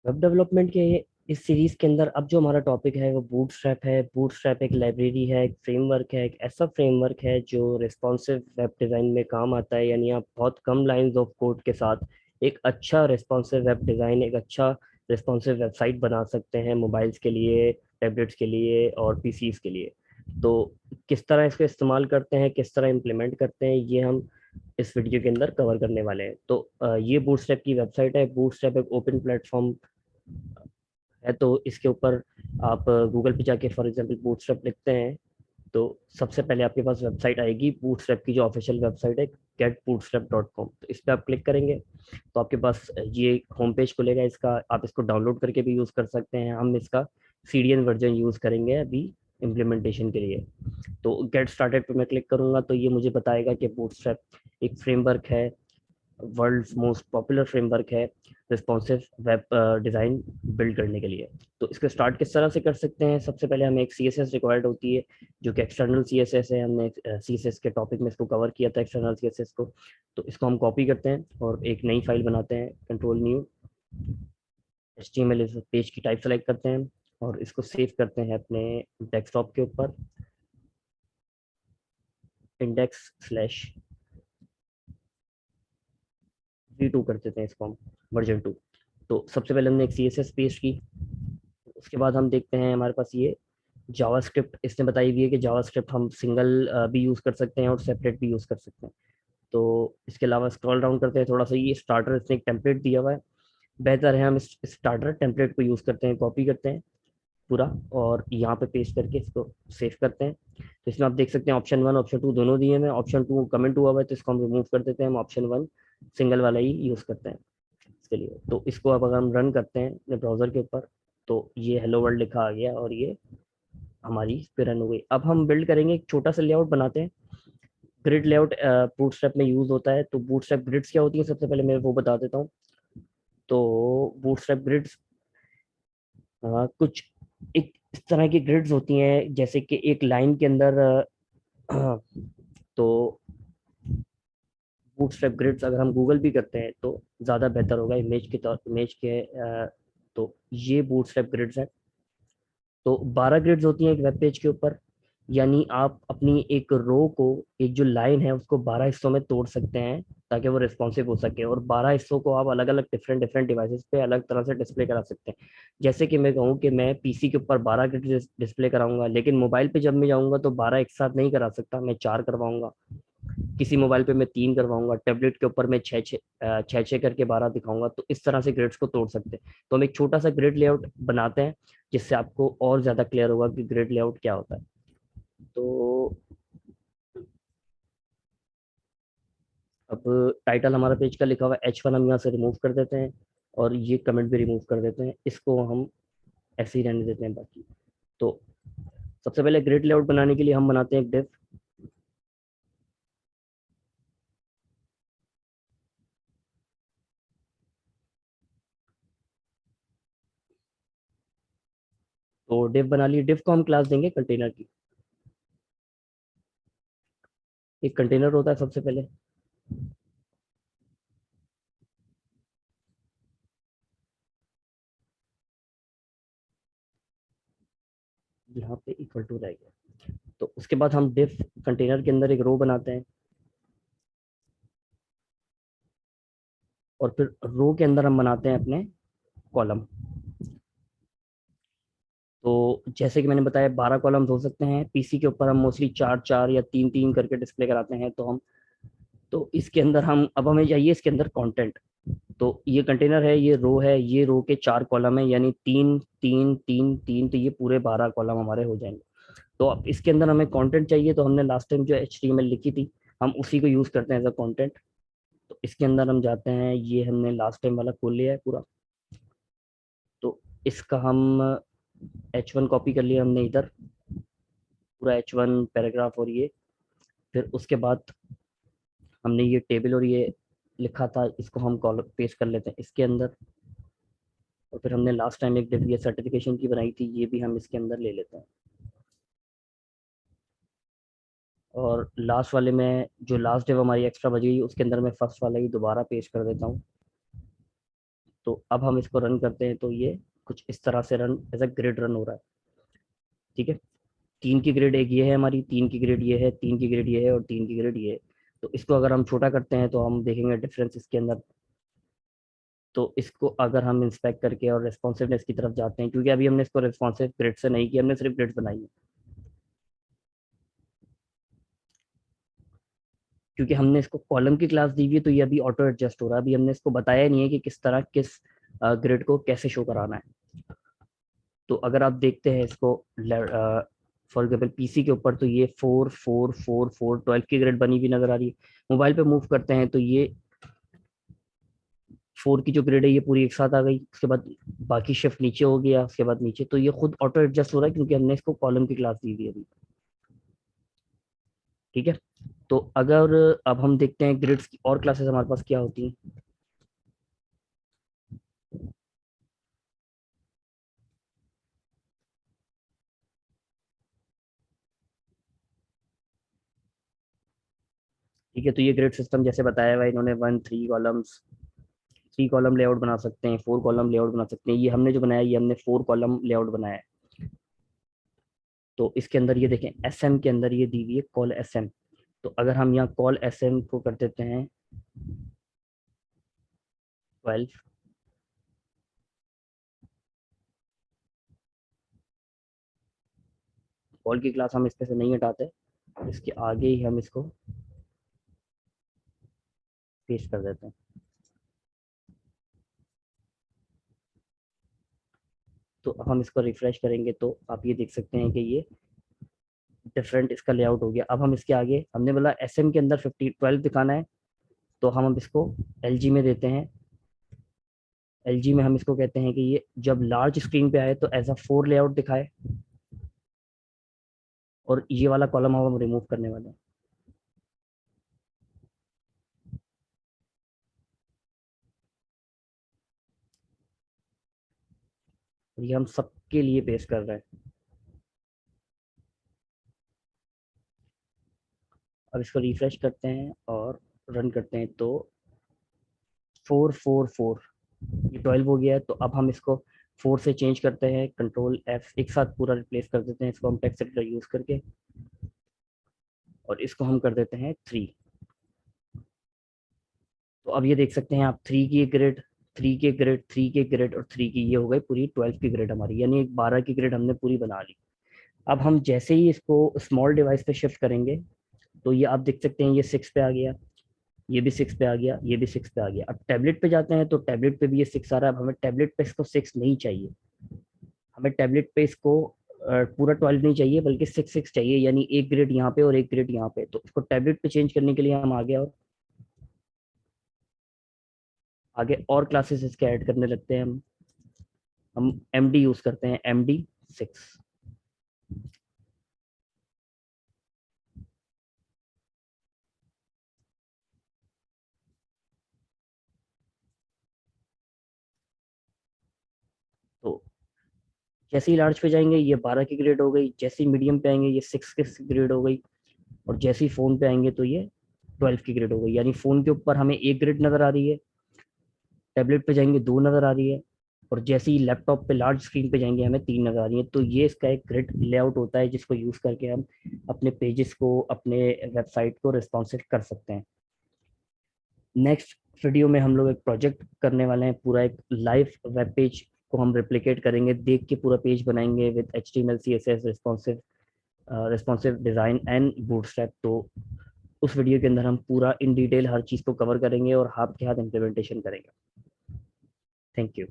Web development के इस series के अंदर अब जो हमारा टॉपिक है वो बूटस्ट्रैप है। बूटस्ट्रैप एक लाइब्रेरी है, एक फ्रेमवर्क है, एक ऐसा फ्रेमवर्क है जो रिस्पॉन्सिव वेब डिज़ाइन में काम आता है। यानी आप बहुत कम लाइंस ऑफ कोड के साथ एक अच्छा रिस्पॉन्सिव वेब डिज़ाइन, एक अच्छा रिस्पॉन्सिव वेबसाइट बना सकते हैं मोबाइल्स के लिए, टैबलेट्स के लिए और पीसीज के लिए। तो किस तरह इसको इस्तेमाल करते हैं, किस तरह इम्प्लीमेंट करते हैं, ये हम इस वीडियो के अंदर कवर करने वाले हैं। तो ये बूटस्ट्रैप की वेबसाइट है। बूटस्ट्रैप एक ओपन प्लेटफॉर्म है, तो इसके ऊपर आप गूगल पे जाके फॉर एग्जांपल बूटस्ट्रैप लिखते हैं तो सबसे पहले आपके पास वेबसाइट आएगी बूटस्ट्रैप की, जो ऑफिशियल वेबसाइट है getbootstrap.com। तो इस पर आप क्लिक करेंगे तो आपके पास ये होम पेज खुलेगा। इसका आप इसको डाउनलोड करके भी यूज़ कर सकते हैं। हम इसका सीडीएन वर्जन यूज़ करेंगे अभी इम्प्लीमेंटेशन के लिए। तो गेट स्टार्टेड पे मैं क्लिक करूंगा तो ये मुझे बताएगा कि बूटस्ट्रैप एक फ्रेमवर्क है, वर्ल्ड्स मोस्ट पॉपुलर फ्रेमवर्क है रिस्पॉन्सिव वेब डिज़ाइन बिल्ड करने के लिए। तो इसको स्टार्ट किस तरह से कर सकते हैं? सबसे पहले हमें एक सी एस एस रिक्वायर्ड होती है, जो कि एक्सटर्नल सी एस एस है। हमने सी एस एस के टॉपिक में इसको कवर किया था, एक्सटर्नल सी एस एस को। तो इसको हम कॉपी करते हैं और एक नई फाइल बनाते हैं, control new H T M L page की टाइप सेलेक्ट करते हैं और इसको सेव करते हैं अपने डेस्कटॉप के ऊपर। इंडेक्स स्लैश V2 कर देते हैं इसको हम, वर्जन 2। तो सबसे पहले हमने एक सी एस एस पेस्ट की। उसके बाद हम देखते हैं हमारे पास ये जावास्क्रिप्ट इसने बताई हुई है कि जावास्क्रिप्ट हम सिंगल भी यूज़ कर सकते हैं और सेपरेट भी यूज़ कर सकते हैं। तो इसके अलावा स्क्रॉल डाउन करते हैं थोड़ा सा, ये स्टार्टर इसने एक टेम्पलेट दिया हुआ है। बेहतर है हम इस स्टार्टर टेम्पलेट को यूज़ करते हैं, कॉपी करते हैं पूरा और यहाँ पे पेस्ट करके इसको सेव करते हैं। तो इसमें आप देख सकते हैं ऑप्शन 1 ऑप्शन 2 दोनों दिए हैं। ऑप्शन 2 कमेंट हुआ हुआ है तो इसको हम रिमूव कर देते हैं। हम ऑप्शन 1 सिंगल वाला ही यूज़ करते हैं इसके लिए। तो इसको अब अगर हम रन करते हैं अपने ब्राउज़र के ऊपर तो ये हेलो वर्ल्ड लिखा आ गया और ये हमारी पे रन हो गई। अब हम बिल्ड करेंगे, एक छोटा सा लेआउट बनाते हैं। ग्रिड लेआउट बूटस्ट्रैप में यूज होता है। तो बूटस्ट्रैप ग्रिड्स क्या होती है सबसे पहले मैं वो बता देता हूँ। तो बूटस्ट्रैप ग्रिड्स कुछ एक इस तरह की ग्रिड्स होती हैं जैसे कि एक लाइन के अंदर तो बूटस्ट्रैप ग्रिड्स अगर हम गूगल भी करते हैं तो ज़्यादा बेहतर होगा इमेज के तौर इमेज के तो ये बूटस्ट्रैप ग्रिड्स हैं। तो 12 ग्रिड्स होती हैं एक वेब पेज के ऊपर। यानी आप अपनी एक रो को, एक जो लाइन है उसको 12 हिस्सों में तोड़ सकते हैं ताकि वो रिस्पॉन्सिव हो सके, और 12 हिस्सों को आप अलग अलग डिफरेंट डिफरेंट डिवाइसेस पे अलग तरह से डिस्प्ले करा सकते हैं। जैसे कि मैं कहूँ कि मैं पीसी के ऊपर 12 ग्रिड डिस्प्ले कराऊंगा, लेकिन मोबाइल पे जब मैं जाऊंगा तो 12 एक साथ नहीं करा सकता, मैं 4 करवाऊंगा। किसी मोबाइल पे मैं 3 करवाऊंगा, टैबलेट के ऊपर मैं छः छः करके 12 दिखाऊंगा। तो इस तरह से ग्रिड्स को तोड़ सकते हैं। तो हम एक छोटा सा ग्रिड लेआउट बनाते हैं जिससे आपको और ज़्यादा क्लियर होगा कि ग्रिड लेआउट क्या होता है। तो अब टाइटल हमारा पेज का लिखा हुआ है H1 हम यहाँ से रिमूव कर देते हैं और ये कमेंट भी रिमूव कर देते हैं। इसको हम ऐसे ही रहने देते हैं बाकी। तो सबसे पहले ग्रिड लेआउट बनाने के लिए हम बनाते हैं एक डिव। तो डिव बना लिए। डिव को हम क्लास देंगे कंटेनर की। एक कंटेनर होता है सबसे पहले, यहाँ पे इक्वल टू रह गया। तो उसके बाद हम डिव कंटेनर के अंदर एक रो बनाते हैं और फिर रो के अंदर हम बनाते हैं अपने कॉलम। तो जैसे कि मैंने बताया 12 कॉलम्स हो सकते हैं। पीसी के ऊपर हम मोस्टली 4 4 या 3 3 करके डिस्प्ले कराते हैं। तो हम तो इसके अंदर हम अब हमें चाहिए इसके अंदर कंटेंट। तो ये कंटेनर है, ये रो है, ये रो के 4 कॉलम है, यानी 3 3 3 3, तो ये पूरे 12 कॉलम हमारे हो जाएंगे। तो अब इसके अंदर हमें कंटेंट चाहिए, तो हमने लास्ट टाइम जो HTML लिखी थी हम उसी को यूज़ करते हैं एज अ कंटेंट। तो इसके अंदर हम जाते हैं, ये हमने लास्ट टाइम वाला खोल लिया है पूरा। तो इसका हम H1 कॉपी कर लिया हमने इधर, पूरा H1 पैराग्राफ। और ये फिर उसके बाद हमने ये टेबल और ये लिखा था, इसको हम कॉलम पेस्ट कर लेते हैं इसके अंदर। और फिर हमने लास्ट टाइम एक डिव ये सर्टिफिकेशन की बनाई थी, ये भी हम इसके अंदर ले लेते हैं। और लास्ट वाले में जो लास्ट डिव हमारी एक्स्ट्रा बची गई उसके अंदर मैं फर्स्ट वाला ही दोबारा पेस्ट कर देता हूँ। तो अब हम इसको रन करते हैं तो ये कुछ इस तरह से run as a grid run हो रहा है। ठीक है, 3 की ग्रिड एक ये है हमारी, 3 की ग्रिड ये है, 3 की ग्रिड ये है और 3 की ग्रिड ये है। तो इसको अगर हम छोटा करते हैं तो हम देखेंगे डिफरेंस इसके अंदर। तो इसको अगर हम इंस्पेक्ट करके और रेस्पॉन्सिवनेस की तरफ जाते हैं, क्योंकि अभी हमने इसको रेस्पॉन्सिव ग्रिड से नहीं किया, हमने सिर्फ ग्रिड बनाई है, क्योंकि हमने इसको कॉलम की क्लास दी हुई है, तो ये अभी ऑटो एडजस्ट हो रहा है। अभी हमने इसको बताया नहीं है कि किस तरह किस ग्रिड को कैसे शो कराना है। तो अगर आप देखते हैं इसको फॉर एग्जाम्पल पीसी के ऊपर, तो ये 4 4 4 4 12 की ग्रिड बनी हुई नजर आ रही है। मोबाइल पे मूव करते हैं तो ये 4 की जो ग्रिड है ये पूरी एक साथ आ गई, उसके बाद बाकी शिफ्ट नीचे हो गया, उसके बाद नीचे। तो ये खुद ऑटो एडजस्ट हो रहा है क्योंकि हमने इसको कॉलम की क्लास दी हुई है अभी। ठीक है, तो अगर अब हम देखते हैं ग्रिड्स की और क्लासेस हमारे पास क्या होती हैं। ठीक है, तो ये ग्रिड सिस्टम जैसे बताया हुआ है इन्होंने, 1 3 कॉलम्स, 3 कॉलम लेआउट बना सकते हैं, 4 कॉलम लेआउट बना सकते हैं। ये हमने जो बनाया ये हमने 4 कॉलम लेआउट बनाया है। तो इसके अंदर ये देखें, एस एम के अंदर ये दी हुई है कॉल एस एम। तो अगर हम यहाँ कॉल एस एम को कर देते हैं 12, कॉल की क्लास हम इसमें से नहीं हटाते, इसके आगे ही हम इसको पेस्ट कर देते हैं। तो अब हम इसको रिफ्रेश करेंगे तो आप ये देख सकते हैं कि ये डिफरेंट इसका लेआउट हो गया। अब हम इसके आगे, हमने बोला एस एम के अंदर 12 दिखाना है, तो हम अब इसको एल जी में देते हैं। एल जी में हम इसको कहते हैं कि ये जब लार्ज स्क्रीन पे आए तो एज अ 4 लेआउट दिखाए, और ये वाला कॉलम हम रिमूव करने वाले हैं। और ये हम सबके लिए पेस्ट कर रहे हैं। अब इसको रिफ्रेश करते हैं और रन करते हैं तो 4 4 4, ये 12 हो गया है। तो अब हम इसको 4 से चेंज करते हैं, कंट्रोल एफ एक साथ पूरा रिप्लेस कर देते हैं इसको हम टेक्स्ट एडिटर यूज करके, और इसको हम कर देते हैं 3। तो अब ये देख सकते हैं आप, 3 की ग्रिड, 3 के ग्रिड, 3 के ग्रिड और 3 की, ये हो गई पूरी 12 की ग्रिड हमारी, यानी एक 12 की ग्रिड हमने पूरी बना ली। अब हम जैसे ही इसको स्मॉल डिवाइस पे शिफ्ट करेंगे तो ये आप देख सकते हैं ये 6 पे आ गया, ये भी 6 पे आ गया, ये भी 6 पे आ गया। अब टैबलेट पे जाते हैं तो टैबलेट पे भी ये 6 आ रहा है। अब हमें टैबलेट पे इसको 6 नहीं चाहिए, हमें टैबलेट पे इसको पूरा 12 नहीं चाहिए, बल्कि 6 6 चाहिए, यानी एक ग्रिड यहाँ पे और एक ग्रिड यहाँ पे। तो इसको टैबलेट पे चेंज करने के लिए हम आगे और आगे और क्लासेस इसके ऐड करने लगते हैं। हम एम डी यूज करते हैं, MD6। तो जैसे ही लार्ज पे जाएंगे ये 12 की ग्रेड हो गई, जैसे ही मीडियम पे आएंगे ये 6 की ग्रेड हो गई, और जैसे ही फोन पे आएंगे तो ये 12 की ग्रेड हो गई। यानी फोन के ऊपर हमें एक ग्रेड नजर आ रही है, टैबलेट पे जाएंगे 2 नजर आ रही है, और जैसे ही लैपटॉप पे लार्ज स्क्रीन पे जाएंगे हमें 3 नजर आ रही है। तो ये इसका एक ग्रिड लेआउट होता है जिसको यूज करके हम अपने पेजेस को, अपने वेबसाइट को रिस्पॉन्सिव कर सकते हैं। नेक्स्ट वीडियो में हम लोग एक प्रोजेक्ट करने वाले हैं, पूरा एक लाइव वेब पेज को हम रेप्लिकेट करेंगे, देख के पूरा पेज बनाएंगे with HTML CSS responsive design and bootstrap. तो उस वीडियो के अंदर हम पूरा इन डिटेल हर चीज़ को कवर करेंगे और हाथ के हाथ इम्प्लीमेंटेशन करेंगे। Thank you.